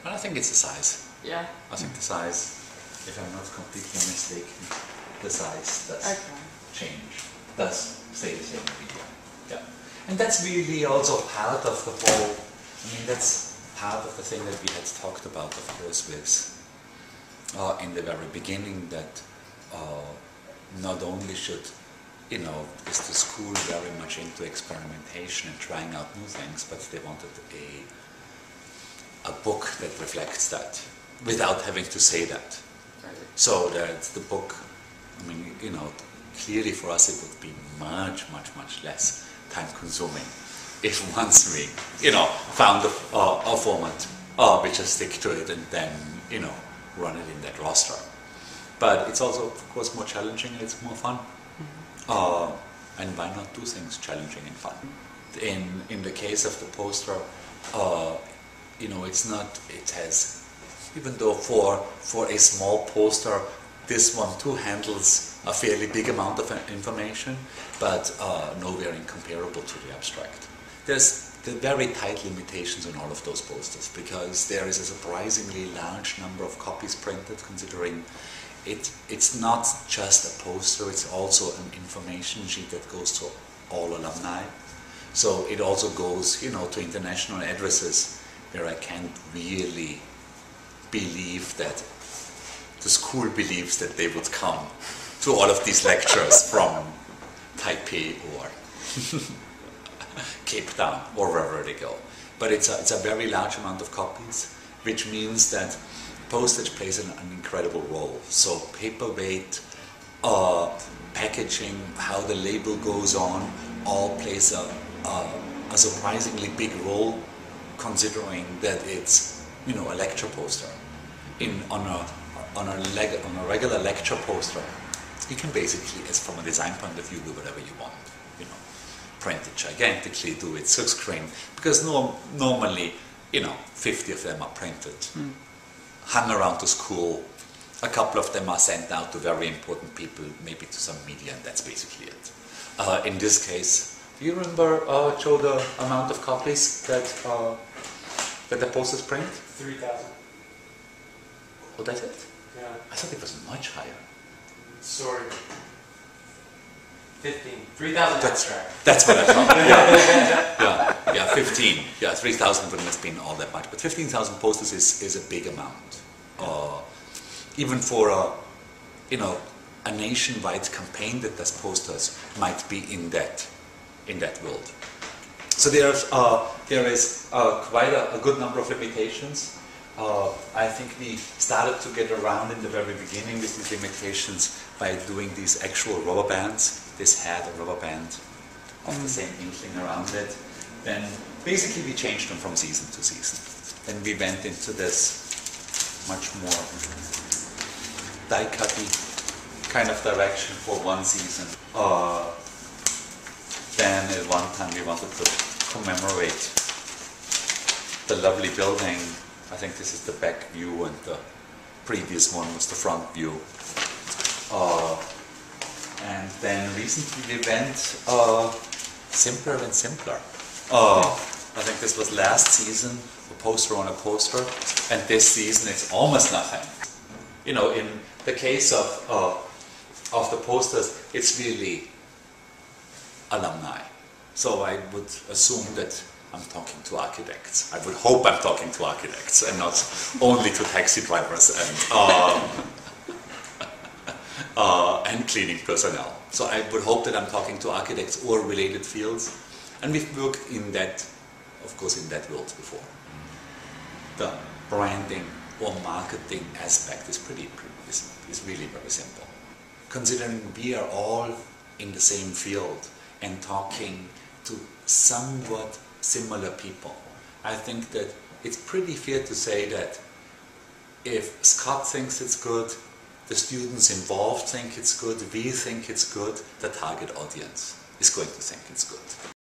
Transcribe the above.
I think it's the size. Yeah. I think the size, if I'm not completely mistaken, the size does change, does stay the same every year. Yeah. And that's really also part of the whole, I mean, that's part of the thing that we had talked about, of course, with in the very beginning, that not only should, is the school very much into experimentation and trying out new things, but they wanted a book that reflects that, without having to say that. Right. So that the book, I mean, clearly for us it would be much, much, much less time consuming if once we, found a format, we just stick to it and then, run it in that roster. But it's also, of course, more challenging and it's more fun. And why not do things challenging and fun? In the case of the poster, it's not, it has, even though for a small poster, this one too handles a fairly big amount of information, but nowhere incomparable to the abstract. There's very tight limitations on all of those posters, because there is a surprisingly large number of copies printed, considering it's not just a poster, it's also an information sheet that goes to all alumni. So it also goes, to international addresses, where I can't really believe that the school believes that they would come to all of these lectures from Taipei or Cape Town or wherever they go. But it's a very large amount of copies, which means that postage plays an incredible role. So paperweight, packaging, how the label goes on, all plays a surprisingly big role, considering that it's a lecture poster. On a regular lecture poster, you can basically, as from a design point of view, do whatever you want. Print it gigantically, do it silkscreen, because normally 50 of them are printed, hung around the school. A couple of them are sent out to very important people, maybe to some media, and that's basically it. In this case, do you remember, Joe, the amount of copies that the posters print? 3,000. Oh, that's it? Yeah. I thought it was much higher. Sorry. 15. 3,000 abstract. That's what I thought. Yeah, 15. Yeah, 3,000 wouldn't have been all that much, but 15,000 posters is a big amount. Even for a nationwide campaign that does posters might be in that world. So there is quite a good number of limitations. I think we started to get around in the very beginning with these limitations by doing these actual rubber bands. This had a rubber band of the same inkling around it. Then basically we changed them from season to season. Then we went into this much more die-cutty kind of direction for one season. Then at one time we wanted to commemorate the lovely building. I think this is the back view and the previous one was the front view. And then recently we went simpler and simpler. I think this was last season, a poster on a poster, and this season it's almost nothing. In the case of the posters, it's really alumni. So I would assume that I'm talking to architects. I would hope I'm talking to architects and not only to taxi drivers and cleaning personnel. So I would hope that I'm talking to architects or related fields. And we've worked in that, of course, in that world before. The branding or marketing aspect is is really very simple. Considering we are all in the same field and talking to somewhat similar people, I think that it's pretty fair to say that if Scott thinks it's good, the students involved think it's good, we think it's good, the target audience is going to think it's good.